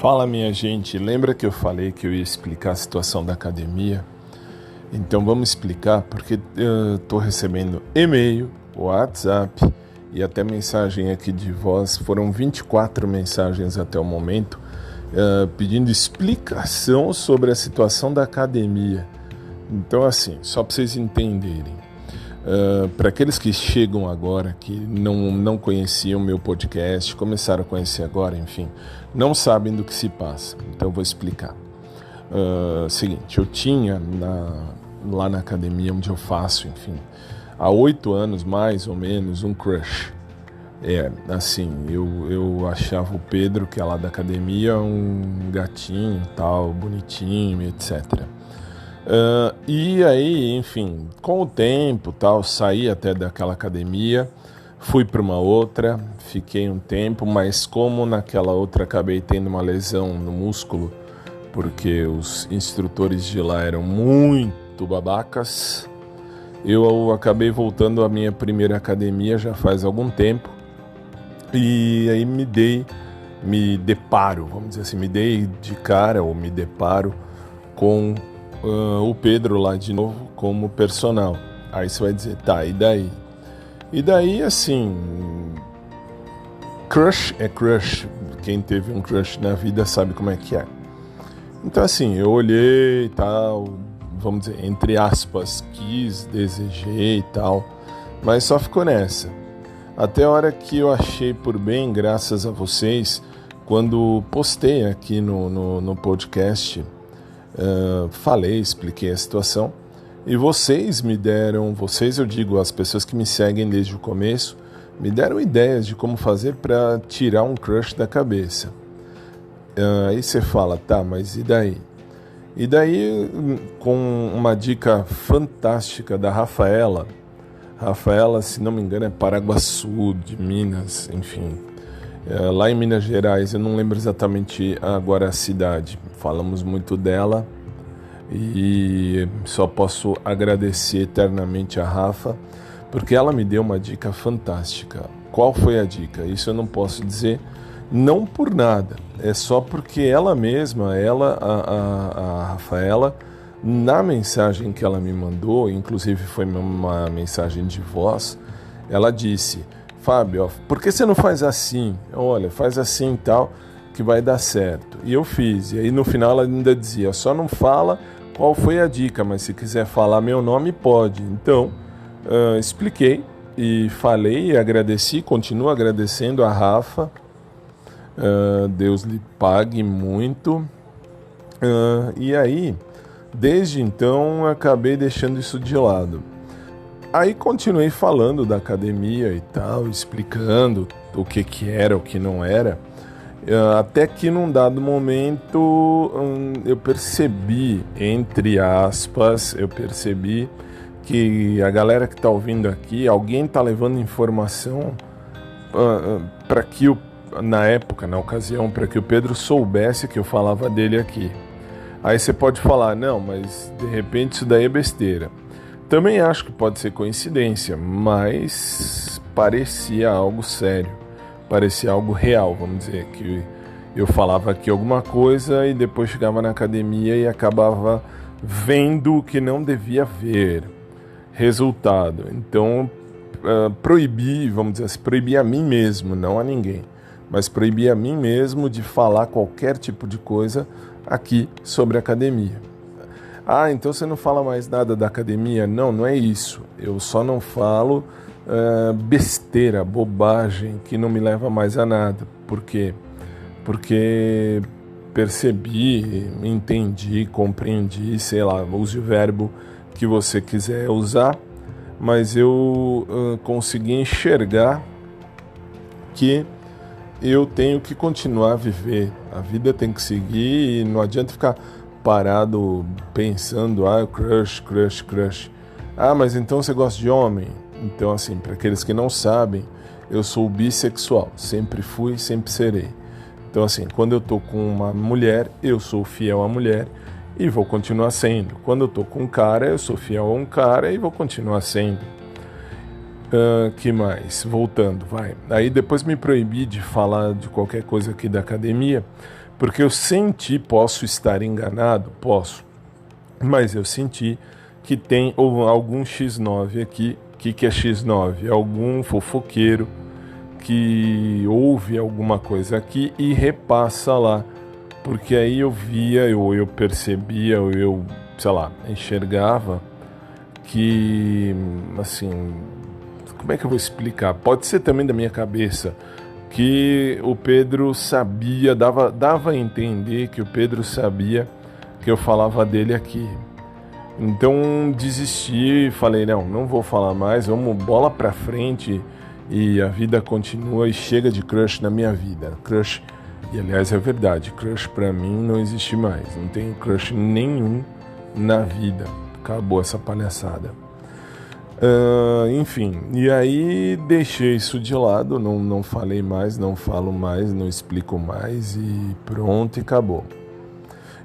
Fala, minha gente, lembra que eu falei que eu ia explicar a situação da academia? Então vamos explicar, porque eu estou recebendo e-mail, WhatsApp e até mensagem aqui de voz. Foram 24 mensagens até o momento pedindo explicação sobre a situação da academia. Então assim, só para vocês entenderem, para aqueles que chegam agora, que não conheciam meu podcast, começaram a conhecer agora, enfim, não sabem do que se passa, então eu vou explicar. Seguinte, eu tinha lá na academia onde eu faço, enfim, há 8 anos mais ou menos, um crush. Assim, eu achava o Pedro, que é lá da academia, um gatinho, tal, bonitinho, etc. E aí, enfim, com o tempo, tal, saí até daquela academia, fui para uma outra, fiquei um tempo, mas como naquela outra acabei tendo uma lesão no músculo, porque os instrutores de lá eram muito babacas, eu acabei voltando à minha primeira academia já faz algum tempo, e aí me deparo com o Pedro lá de novo como personal. Aí você vai dizer, tá, e daí? E daí, assim, crush é crush. Quem teve um crush na vida sabe como é que é. Então, assim, eu olhei e tal, vamos dizer, entre aspas, desejei e tal, mas só ficou nessa. Até a hora que eu achei por bem, graças a vocês, quando postei aqui no podcast, expliquei a situação, e vocês eu digo, as pessoas que me seguem desde o começo, me deram ideias de como fazer para tirar um crush da cabeça. Aí você fala, tá, mas e daí? E daí, com uma dica fantástica da Rafaela, se não me engano, é Paraguaçu, de Minas, enfim, lá em Minas Gerais, eu não lembro exatamente agora a cidade, falamos muito dela e só posso agradecer eternamente a Rafa, porque ela me deu uma dica fantástica. Qual foi a dica? Isso eu não posso dizer, não por nada, é só porque ela mesma, a Rafaela, na mensagem que ela me mandou, inclusive foi uma mensagem de voz, ela disse, Fábio, por que você não faz assim? Olha, faz assim e tal, que vai dar certo. E eu fiz, e aí no final ela ainda dizia, só não fala qual foi a dica, mas se quiser falar meu nome, pode. Então, expliquei e falei e agradeci, continuo agradecendo a Rafa, Deus lhe pague muito. E aí, desde então, acabei deixando isso de lado. Aí continuei falando da academia e tal, explicando o que era, o que não era, até que num dado momento eu percebi, entre aspas, que a galera que está ouvindo aqui, alguém está levando informação para que na ocasião, para que o Pedro soubesse que eu falava dele aqui. Aí você pode falar, não, mas de repente isso daí é besteira. Também acho que pode ser coincidência, mas parecia algo sério, parecia algo real, vamos dizer, que eu falava aqui alguma coisa e depois chegava na academia e acabava vendo o que não devia ver. Resultado, então proibi a mim mesmo, não a ninguém, mas proibi a mim mesmo de falar qualquer tipo de coisa aqui sobre academia. Então você não fala mais nada da academia? Não é isso. Eu só não falo besteira, bobagem, que não me leva mais a nada. Por quê? Porque percebi, entendi, compreendi, sei lá, use o verbo que você quiser usar, mas eu consegui enxergar que eu tenho que continuar a viver. A vida tem que seguir e não adianta ficar parado pensando, crush. Mas então você gosta de homem? Então, assim, para aqueles que não sabem, eu sou bissexual, sempre fui, sempre serei. Então, assim, quando eu tô com uma mulher, eu sou fiel à mulher e vou continuar sendo. Quando eu tô com um cara, eu sou fiel a um cara e vou continuar sendo. Que mais? Voltando, vai. Aí depois me proibi de falar de qualquer coisa aqui da academia, Porque eu senti, posso estar enganado? Posso. Mas eu senti que tem algum X9 aqui. O que é X9? É algum fofoqueiro que ouve alguma coisa aqui e repassa lá. Porque aí eu via, ou eu percebia, ou eu, sei lá, enxergava que, assim, como é que eu vou explicar? Pode ser também da minha cabeça, que o Pedro sabia, dava a entender que o Pedro sabia que eu falava dele aqui. Então desisti, falei, não vou falar mais, vamos bola pra frente e a vida continua e chega de crush na minha vida. Crush, e aliás é verdade, crush pra mim não existe mais, não tenho crush nenhum na vida, acabou essa palhaçada. Enfim, e aí deixei isso de lado, não falei mais, não falo mais, não explico mais e pronto, e acabou.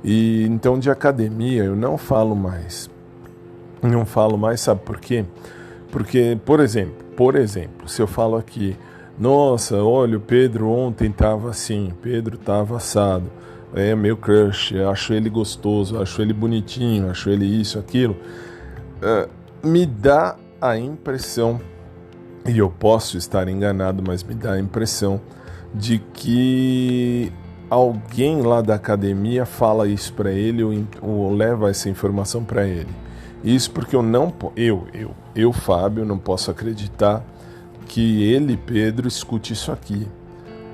E então de academia eu não falo mais. Não falo mais, sabe por quê? Porque, por exemplo, se eu falo aqui, nossa, olha, o Pedro ontem estava assim, Pedro estava assado, é meu crush, eu acho ele gostoso, acho ele bonitinho, acho ele isso, aquilo, me dá a impressão, e eu posso estar enganado, mas me dá a impressão de que alguém lá da academia fala isso para ele ou leva essa informação para ele. Isso porque eu, Fábio, não posso acreditar que ele, Pedro, escute isso aqui.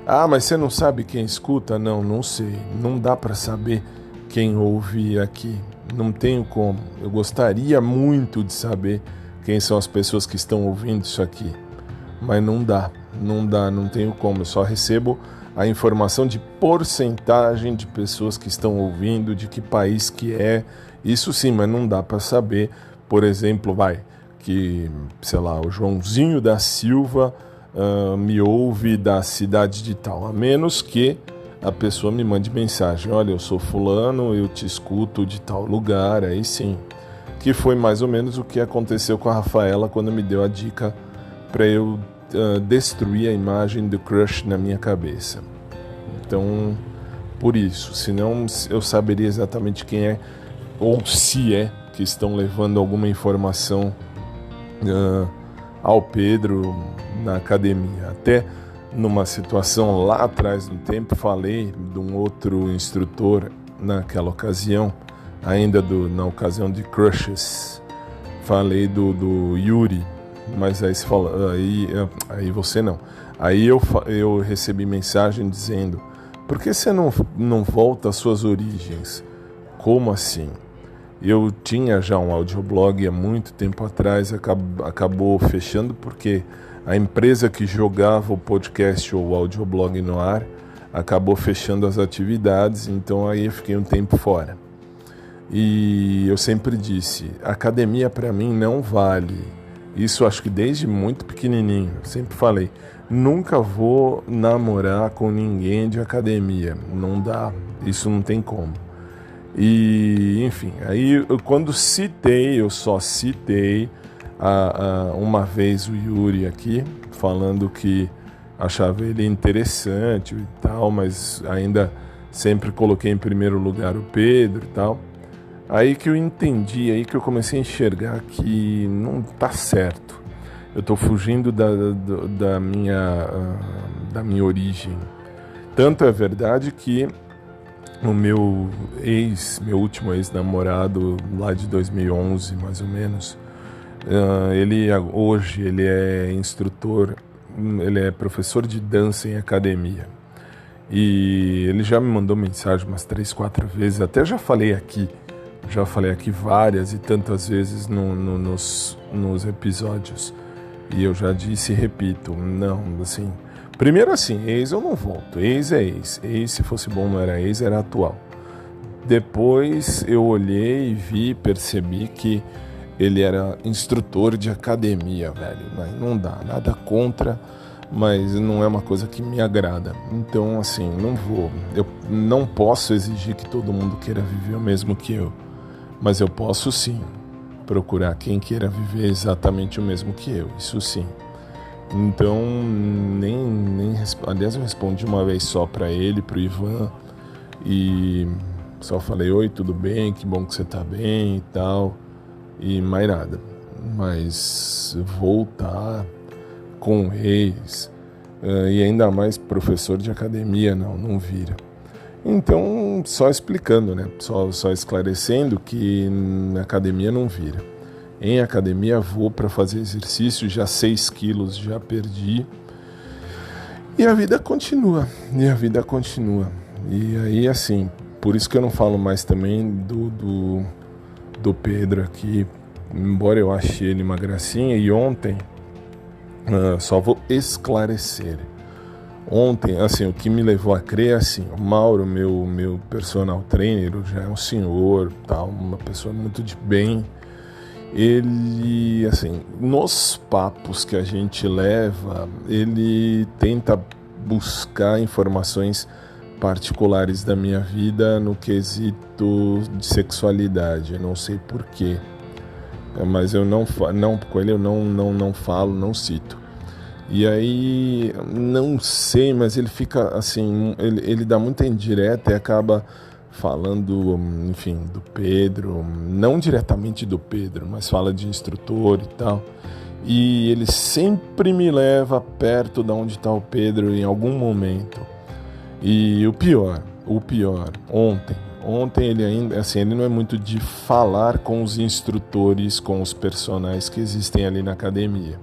Ah, mas você não sabe quem escuta? Não sei. Não dá para saber quem ouve aqui. Não tenho como. Eu gostaria muito de saber quem são as pessoas que estão ouvindo isso aqui. Mas não dá, não tenho como. Eu só recebo a informação de porcentagem de pessoas que estão ouvindo, de que país que é. Isso sim, mas não dá para saber, por exemplo, que, sei lá, o Joãozinho da Silva me ouve da cidade de tal, a menos que a pessoa me mande mensagem, olha, eu sou fulano, eu te escuto de tal lugar, aí sim. Que foi mais ou menos o que aconteceu com a Rafaela quando me deu a dica para eu destruir a imagem do crush na minha cabeça. Então, por isso, senão eu saberia exatamente quem é, ou se é, que estão levando alguma informação ao Pedro na academia. Até numa situação lá atrás no tempo, falei de um outro instrutor naquela ocasião, ainda na ocasião de crushes, falei do Yuri, mas aí você fala, aí você não. Aí eu recebi mensagem dizendo, por que você não volta às suas origens? Como assim? Eu tinha já um audioblog há muito tempo atrás, acabou fechando porque a empresa que jogava o podcast ou o audioblog no ar acabou fechando as atividades, então aí eu fiquei um tempo fora. E eu sempre disse, academia para mim não vale. Isso acho que desde muito pequenininho, sempre falei, nunca vou namorar com ninguém de academia, não dá, isso não tem como. E, enfim, aí quando eu só citei uma vez o Yuri aqui, falando que achava ele interessante e tal, mas ainda sempre coloquei em primeiro lugar o Pedro e tal. Aí que eu entendi, aí que eu comecei a enxergar que não tá certo. Eu tô fugindo da minha origem. Tanto é verdade que o meu último ex-namorado, lá de 2011, mais ou menos, hoje ele é instrutor, ele é professor de dança em academia. E ele já me mandou mensagem umas 3, 4 vezes, até já falei aqui várias e tantas vezes nos episódios. E eu já disse e repito, não, assim... Primeiro assim, ex eu não volto, ex é ex. Ex, se fosse bom, não era ex, era atual. Depois eu olhei e vi, percebi que ele era instrutor de academia, velho. Mas não dá, nada contra, mas não é uma coisa que me agrada. Então, assim, não vou. Eu não posso exigir que todo mundo queira viver o mesmo que eu. Mas eu posso sim procurar quem queira viver exatamente o mesmo que eu, isso sim. Então, aliás, eu respondi uma vez só para ele, pro Ivan, E só falei, oi, tudo bem? Que bom que você tá bem e tal. E mais nada. Mas voltar com o ex, e ainda mais professor de academia, não vira. Então, só explicando, né? Só esclarecendo que na academia não vira. Em academia vou para fazer exercício, já 6 quilos já perdi. E a vida continua, E aí, assim, por isso que eu não falo mais também do Pedro aqui, embora eu ache ele uma gracinha. E ontem, só vou esclarecer. Ontem, assim, o que me levou a crer, assim, o Mauro, meu personal trainer, já é um senhor, tal, uma pessoa muito de bem. Ele, assim, nos papos que a gente leva, ele tenta buscar informações particulares da minha vida no quesito de sexualidade. Eu não sei porquê, mas eu não com ele eu não falo, não cito. E aí, não sei, mas ele fica assim, ele dá muita indireta e acaba falando, enfim, do Pedro, não diretamente do Pedro, mas fala de instrutor e tal. E ele sempre me leva perto de onde está o Pedro em algum momento. E o pior, ontem ele ainda, assim, ele não é muito de falar com os instrutores, com os personagens que existem ali na academia.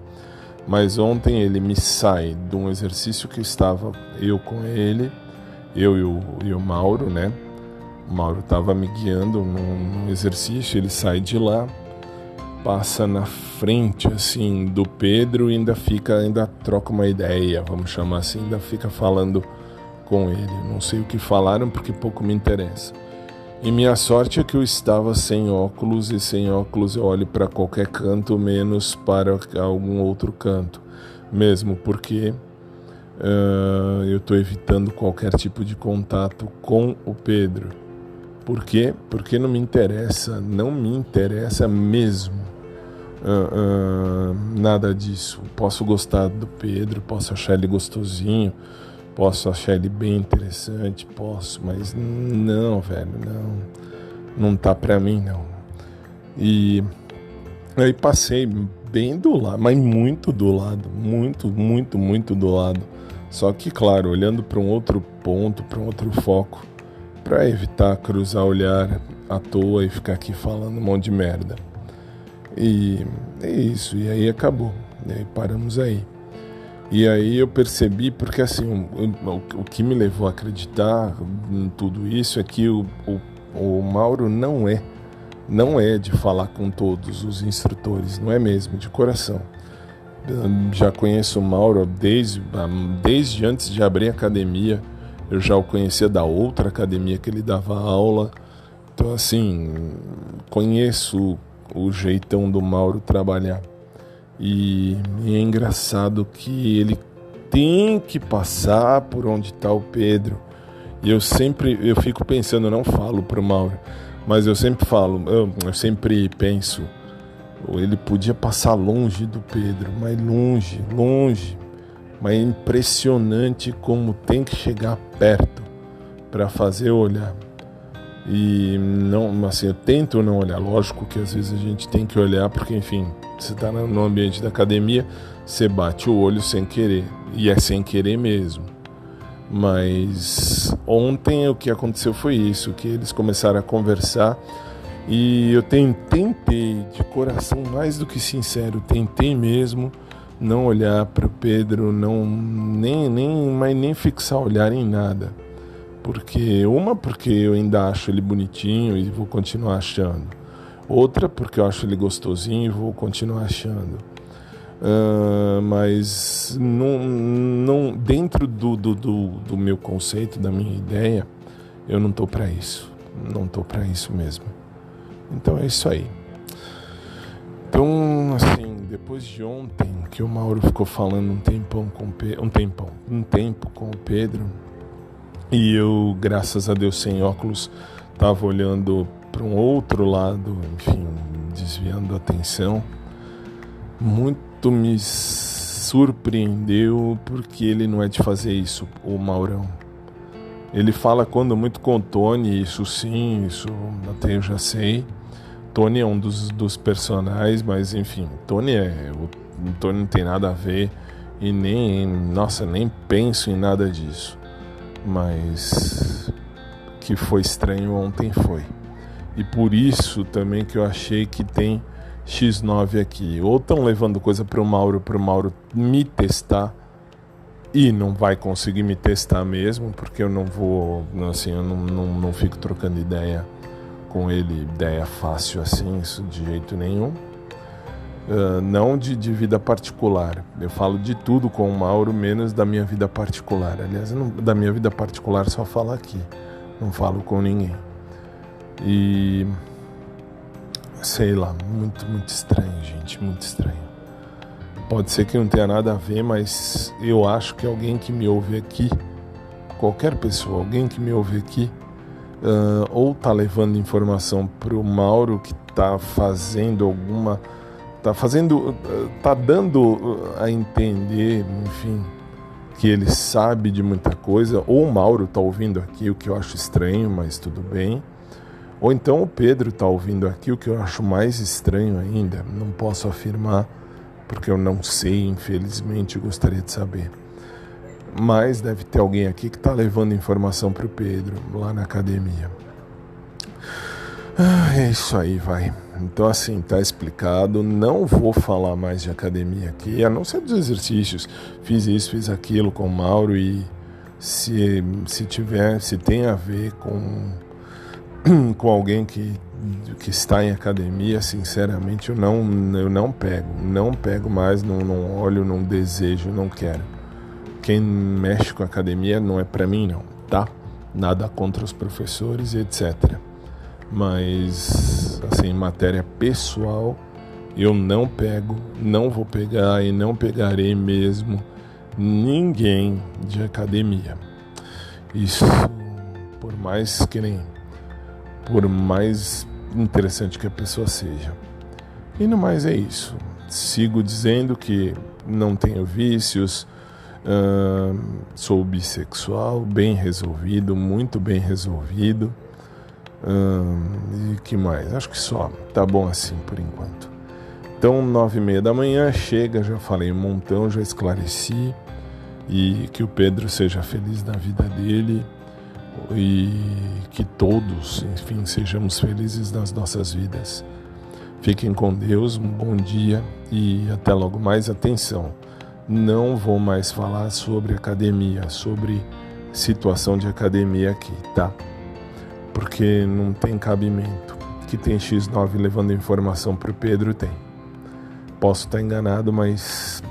Mas ontem ele me sai de um exercício que estava eu com ele, eu e o Mauro, né? O Mauro estava me guiando num exercício, ele sai de lá, passa na frente, assim, do Pedro e ainda troca uma ideia, vamos chamar assim, ainda fica falando com ele. Não sei o que falaram porque pouco me interessa. E minha sorte é que eu estava sem óculos, e sem óculos eu olho para qualquer canto, menos para algum outro canto. Mesmo porque eu estou evitando qualquer tipo de contato com o Pedro. Por quê? Porque não me interessa mesmo nada disso. Posso gostar do Pedro, posso achar ele gostosinho, posso achar ele bem interessante, mas não, velho, não tá pra mim, não. E aí passei bem do lado, mas muito do lado, muito do lado. Só que, claro, olhando para um outro ponto, para um outro foco, para evitar cruzar o olhar à toa e ficar aqui falando um monte de merda. E é isso, e aí acabou, e aí paramos aí. E aí eu percebi, porque assim, o que me levou a acreditar em tudo isso é que o Mauro não é de falar com todos os instrutores, não é mesmo, de coração. Eu já conheço o Mauro desde antes de abrir a academia, eu já o conhecia da outra academia que ele dava aula. Então assim, conheço o jeitão do Mauro trabalhar. E é engraçado que ele tem que passar por onde está o Pedro. E eu fico pensando, eu não falo pro Mauro, mas eu sempre falo, eu sempre penso, ele podia passar longe do Pedro, mas longe. Mas é impressionante como tem que chegar perto para fazer olhar. E não, assim, eu tento não olhar. Lógico que às vezes a gente tem que olhar, porque enfim, você está no ambiente da academia, você bate o olho sem querer, e é sem querer mesmo. Mas ontem o que aconteceu foi isso, que eles começaram a conversar e eu tentei, de coração mais do que sincero, tentei mesmo não olhar para o Pedro, nem fixar olhar em nada. Porque eu ainda acho ele bonitinho e vou continuar achando. Outra, porque eu acho ele gostosinho e vou continuar achando. Mas não, dentro do meu conceito, da minha ideia, eu não tô para isso. Não tô para isso mesmo. Então é isso aí. Então, assim, depois de ontem, que o Mauro ficou falando um tempo com o Pedro, e eu, graças a Deus, sem óculos, estava olhando para um outro lado, enfim, desviando a atenção. Muito me surpreendeu, porque ele não é de fazer isso, o Maurão. Ele fala quando muito com o Tony, isso sim, isso até eu já sei. Tony é um dos personagens, mas enfim, o Tony não tem nada a ver e nem penso em nada disso. Mas que foi estranho ontem foi. E por isso também que eu achei que tem X9 aqui. Ou estão levando coisa pro Mauro me testar, e não vai conseguir me testar mesmo, porque eu não vou, assim, eu não fico trocando ideia com ele, ideia fácil assim, isso de jeito nenhum. Não de vida particular. Eu falo de tudo com o Mauro, menos da minha vida particular. Aliás, da minha vida particular só falo aqui, não falo com ninguém. E sei lá, muito estranho, gente, muito estranho. Pode ser que não tenha nada a ver, mas eu acho que alguém que me ouve aqui, qualquer pessoa, alguém que me ouve aqui, ou tá levando informação pro Mauro que tá dando a entender, enfim, que ele sabe de muita coisa, ou o Mauro tá ouvindo aqui, o que eu acho estranho, mas tudo bem. Ou então o Pedro tá ouvindo aqui, o que eu acho mais estranho ainda, não posso afirmar, porque eu não sei, infelizmente, eu gostaria de saber. Mas deve ter alguém aqui que está levando informação para o Pedro, lá na academia. É isso aí, vai. Então, assim, tá explicado. Não vou falar mais de academia aqui, a não ser dos exercícios. Fiz isso, fiz aquilo com o Mauro e se tem a ver com alguém que está em academia, sinceramente, eu não pego mais, não olho, não desejo, não quero. Quem mexe com academia não é para mim não, tá? Nada contra os professores e etc. Mas, assim, matéria pessoal, eu não pego, não vou pegar e não pegarei mesmo ninguém de academia. Isso, por mais interessante que a pessoa seja. E no mais é isso. Sigo dizendo que não tenho vícios, sou bissexual, bem resolvido, muito bem resolvido. E que mais? Acho que só. Tá bom assim por enquanto. Então, 9h30 da manhã, chega, já falei um montão, já esclareci. E que o Pedro seja feliz na vida dele. E que todos, enfim, sejamos felizes nas nossas vidas. Fiquem com Deus, um bom dia e até logo mais. Atenção, não vou mais falar sobre academia, sobre situação de academia aqui, tá? Porque não tem cabimento. Que tem X9 levando informação pro Pedro, tem. Posso estar enganado, mas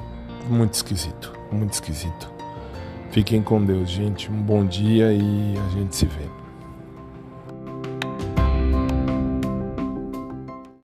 muito esquisito, muito esquisito. Fiquem com Deus, gente. Um bom dia e a gente se vê.